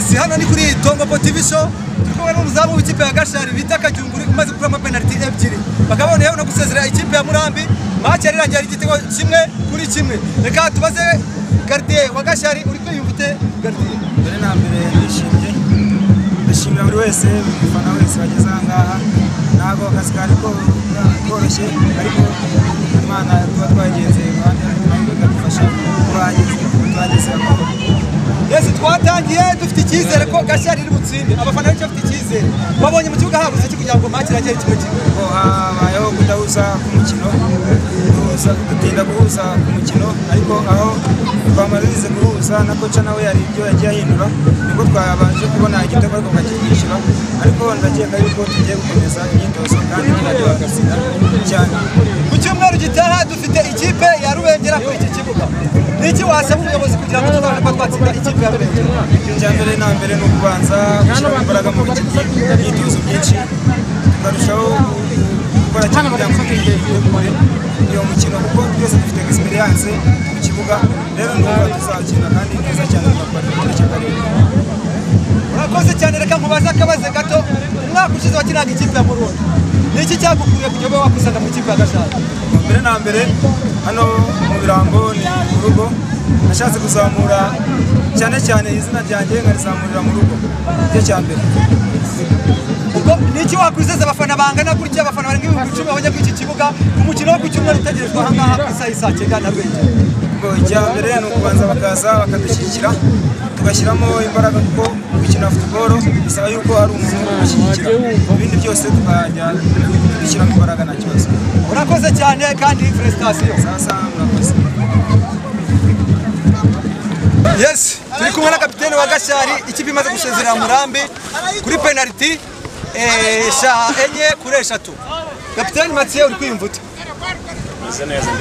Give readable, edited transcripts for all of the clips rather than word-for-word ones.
Yes, hano ni kuri Tongo TV show. Turi n'umuzamu w'ikipe ya Gashari bita Kajunguri umaze kurama penalty ebyiri. Bakabone yewe no gusezera ikipe ya Murambi. Match yari irangiye igitego kimwe kuri kimwe. Reka tubaze gardien wa Gashari uri kwiyumvute gardien. Mbere na mbere ndishimye buri wese ufana wese wageze ngaha. Nago akazi kari ko koroshye ariko Imana twagenze kandi ikadufasha twageze aho. Yes, twatangiye dufite icyizere ko Gashari iri butsinde. Abafana benshi bafite icyizere. Babonye mu kibuga habuze iki kugira ngo match irangire kimwe kimwe. Ko habayeho kudahuza ku mukino. Gutinda guhuza ku mukino ariko aho twamarize guhuza na kocha nawe yari ibyo yagiye ahindura niko twabanje kubona igitego ariko ngakishyura ariko ndakeka yuko tugiye gukomeza imyitozo kandi tunagihagasira cyane. Ku cyumweru gitaha dufite ikipe ya Rubengera kuri iki kibuga. Niki wasaba ubuyobozi kugira ngo tuzabashe kwatsinda ikipe ya Rubengera? Cyambere na mbere no kubanza gushyira imbaraga mu myitozo myinshi tukarushaho gukora cyane kugira ngo twitegure iyo mukino kuko twese dufite experience mu kibuga rero ndumva tuzakina kandi neza cyane tugakora cy'akarere. Urakoze cyane, reka nkubaza akabaze gato. Umwaka ushize wakinaga ikipe ya Murundi. Niki cyagukuye kugira ngo wakusanga mu ikipe ya Gashari? Mbere na mbere hano mu Birambo ni mu rugo nashatse kuzamura cyane izina ryanjye ngarizamurira mu rugo cyo cyambere. Ubwo niki wakwizeza abafana bangana gutya abafana barenga 10,000 bajya ku iki kibuga umukino wo ku cyumweru utegerejwe aha ngaha ku isaha 9 na Rwengera? Ngo icyambere ni ukubanza bakaza bakadushyigikira tugashyiramo imbaraga kuko gukina football bisaba yuko hari umuntu ushyigikira ibindi byose tukajya dushyiramo imbaraga nta kibazo. Urakoze cyane kandi felicitation. Sasa murakoze. Yes, turi kumwe na kapiteni wa Gashari ikipe imaze gusezerera Murambi kuri penalty enye kuri 3. Kapiteni Mathieu uri kwiyumvuta? Neza.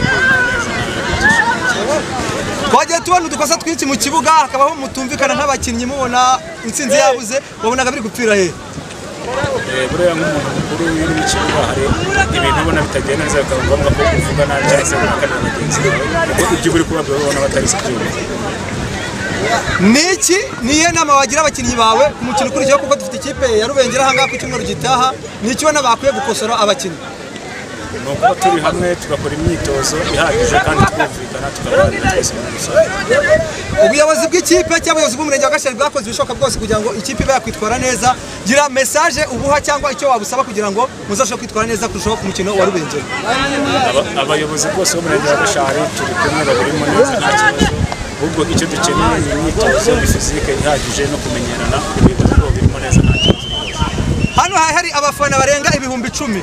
Twagiye tubona udukosa twinshi mu kibuga hakabaho mutumvikana nk'abakinnyi mubona intsinzi yabuze wabonaga biri gupfira he? Buriya nk'umuntu mukuru uri mu kibuga hari ibintu ubona bitagenda neza bikaba ngombwa ko uvuga nabi cyangwa se ukanira bagenzi bawe kuko ibyo uri kubabwira ubona batari sibyo. Niki niye nama wagira abakinnyi bawe ku mukino ukurikiyeho kuko dufite ikipe ya Rubengera aha ngaha ku cyumweru gitaha niki ubona bakwiye gukosora abakinnyi? Nuko turi hamwe tugakora imyitozo ihagije kandi twumvikana tukaganira twese muri rusange. Ubuyobozi bw'ikipe cyangwa ubuyobozi bw'umurenge wa Gashari bwakoze ibishoboka bwose kugira ngo ikipe ibe yakwitwara neza. Gira message ubuha cyangwa icyo wabusaba kugira ngo muzashobore kwitwara neza kurushaho ku mukino wa Rubengera. Abayobozi bose b'umurenge wa Gashari turi kumwe babirimo neza nta kibazo. Ubwo icyo dukeneye ni imyitozo fizike ihagije no kumenyerana ibintu birimo neza nta kibazo. Hano hari abafana barenga 10,000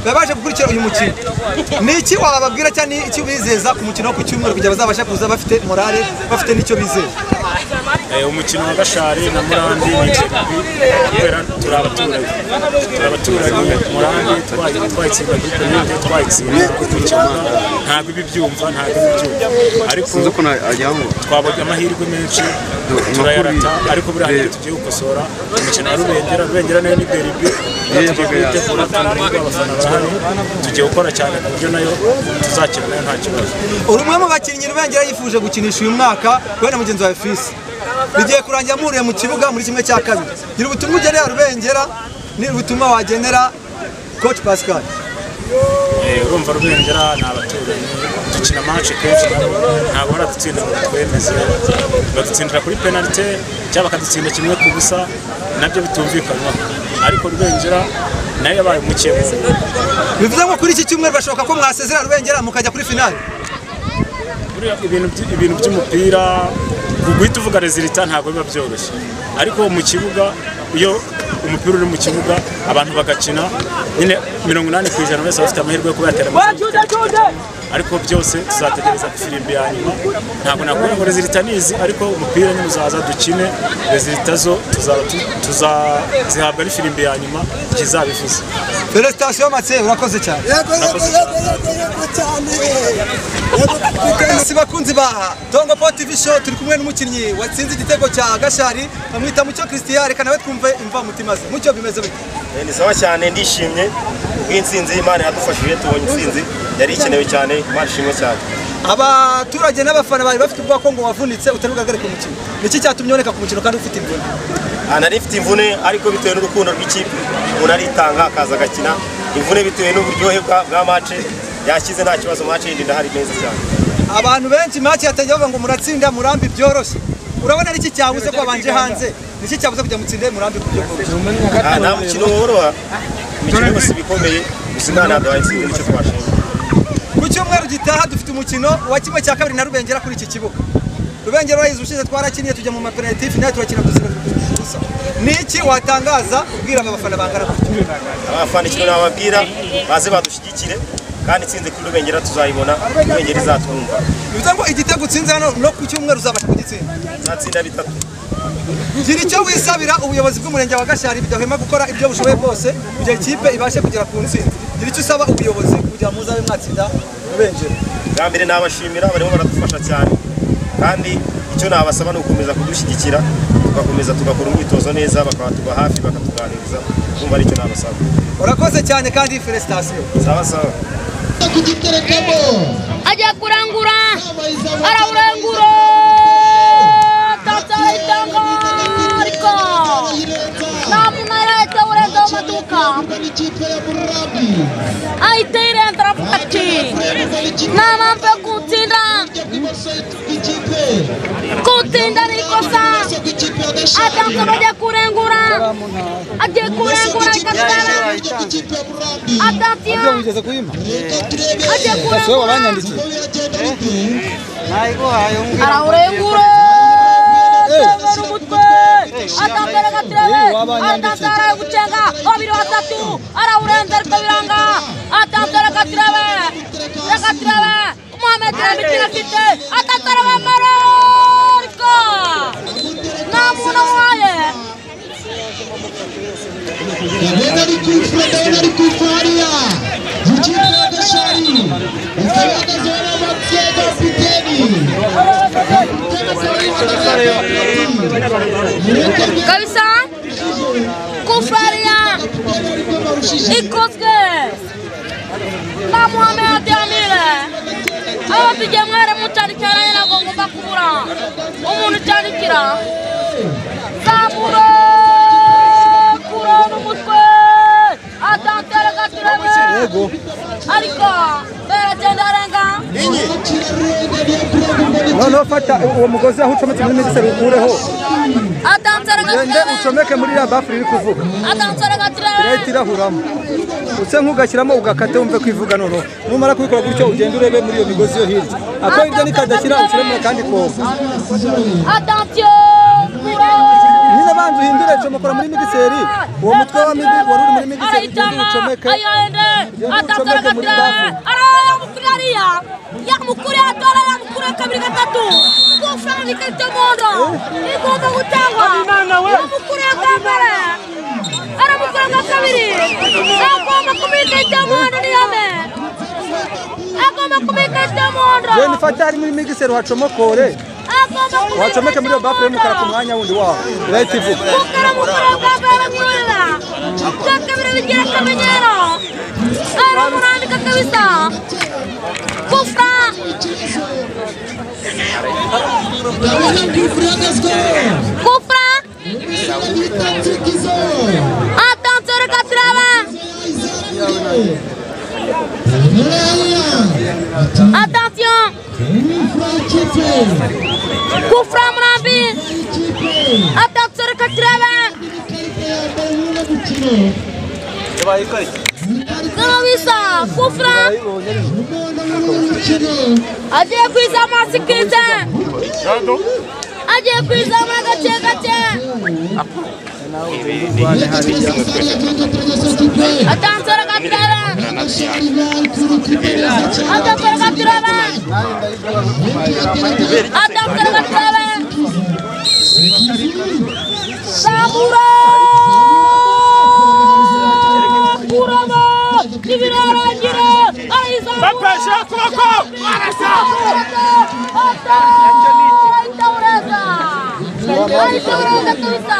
babaje gukurikira uyu mukino. Niki wababwira cyane iki bizeza ku mukino wo ku cyumweru kugira bazabasha kuza bafite morale bafite nicyo bizeza? Umukino wa Gashari na Murambi ni kubera turabaturage Murambi twayitsinda kuri penalty twayitsinda ku kibuga ntabwo ibyumva ariko twabonye amahirwe menshi turayarata ariko buriya tugiye gukosora umukino wa Rubengera nayo ni derby tugiye abafana bahari tugiye gukora cyane ku buryo nayo tuzakina nayo nta kibazo. Urumwe mu bakinnyi Rubengera yifuje gukinisha uyu mwaka we na mugenzi wa Fils bigiye kurangira muriye mu kibuga muri kimwe cya kabiri. Gira ubutumwa ugenera Rubengera ni ubutumwa wagenera coach Pascal? Urumva Rubengera ni abaturanyi dukina match kenshi ntabwo baradutsinda ngo twemeze badutsindira kuri penalty cyangwa bakadutsinda kimwe ku busa nabyo bitumvikanwa ariko Rubengera nayo yabaye umukeba. Bivuze ngo kuri iki cyumweru bashoboka ko mwasezera Rubengera mukajya kuri finale? Ibintu by'umupira guhita uvuga resultat ntabwo biba byoroshye ariko mu kibuga iyo umupira uri mu kibuga abantu bagakina nyine 80% bose bafite amahirwe yo kubatera ariko byose tuzategereza ku firimbi ya nyuma. Ntabwo nakubwira ngo resultat nizi ariko umupira nyine uzaza dukine resultat zo tuzazihabwa n'ifirimbi ya nyuma kizabivuze. Felicitation Mathieu, urakoze cyane. Bakunzi ba Tongo TV show turi kumwe n'umukinnyi watsinze igitego cya Gashari bamwita Mucyo Christian. Reka nawe twumve imva mutima ze. Mucyo bimeze bite? Ni sawa cyane ndishimye bw'intsinzi Imana yadufashije tubonye intsinzi yari ikenewe cyane Imana ishimwe cyane. abaturage n'abafana bari bafite ubwoba ko ngo wavunitse utarugagarika umukino niki cyatumye uboneka ku mukino kandi ufite imvune nari mfite imvune ariko bitewe n'urukundo rw'ikipe umuntu aritanga akaza agakina imvune bitewe n'uburyohe bwa match yashyize nta kibazo match yindi ndahari neza cyane abantu benshi match yatangiye bavuga ngo muratsinda Murambi byoroshye urabona niki cyabuze ko abanje hanze niki cyabuze kujya mutsinde Murambi kubyo nta mukino woroha imikino yose bikomeye gusimana adwaye icyo twashimye ku cyumweru gitaha dufite umukino wa kimwe cya kabiri na Rubengera kuri iki kibuga Rubengera wahize ushize twarakiniye tujya mu mapenalty final turakina dusubira niki watangaza ubwira abafana bangara abafana ikino nababwira baze badushyigikire kandi itsinze kuri Rubengera tuzayibona Rubengera izatwumva bivuze ngo igitego utsinze hano no ku cyumweru uzabasha kugitsinda zatsinda bitatu gira icyo wisabira ubuyobozi bw'umurenge wa Gashari bidahwema gukora ibyo bushoboye bwose kugira ikipe ibashe kugera ku ntsinzi gira icyo usaba ubuyobozi kugira muzabe mwatsinda Rubengera bwa mbere nabashimira barimo baradufasha cyane kandi icyo nabasaba ni ukomeza kudushyigikira tugakomeza tugakora umwitozo neza bakatuba hafi bakatuganiriza kumva aricyo nabasaba urakoze cyane kandi felicitation sawa sawa ajya kurangura arawurangura tatayitanga ariko namunareta urenda amaduka ayitere ntarafati namampe kutinda nikosa atanzano ajya kurangura ikatara atatiyo ajya kurangura arawurengura tebera umutwe atanzara gatirebe atanzara gucenga babiri batatu arawurenza ariko biranga atanzara gatirebe Mohamed Ramikina afite atanzara bamara ariko nta muntu waye Ndabona kufariya ikipe ya Gashari ikabagaza n'amateka kapiteni kabisa kufariya ikozwe na Mohamed Amire abapige mwere mutarikira nako ngomba kubura umuntu cyarikira Zamuro kurana umutwe atantera gatirebe ariko beragenda renga no fata uwo mugozi aho ucometse muri medicine ukureho atantera gatirebe gende ucomeke muri ya bafuri iri kuvuga atantera gatirebe itirahuramo utse nk'ugashyiramo ugakate wumve kwivuga noneho numara kubikora gutyo ugenda urebe muri iyo migozi yo hirya ako ibyo nikadashyira ushyiremo kandi koza attention nyine bantu uhindure comokora muri medicine uwo mutwe wa midi wari uri muri medicine ugenda ucomeke atantera gatirebe aramukurariya yamukuriye atara yamukuriye kabiri gatatu kufana ikite mondo igomba gutangwa yamukuriye kambere aramukuriye kabiri agomba kubikite mondo niyame agomba kubikite mondo je nifata ari muri medicine wacomokore wacomeke muri bafure y'umukara ku mwanya wundi waho right ivuga mukara kambere mwira kabiri bigira kamenyero aramurandika kabisa Kufra attention Katrava attention Kufra Murambi attention Katrava Kabisa Kufra agiye kwizama sikirize agiye kwizama gace attention Katrava Samura Kurama Ibirarangira Aiza Bapasha Koko Arasa Ata Taureza Aiza Taureza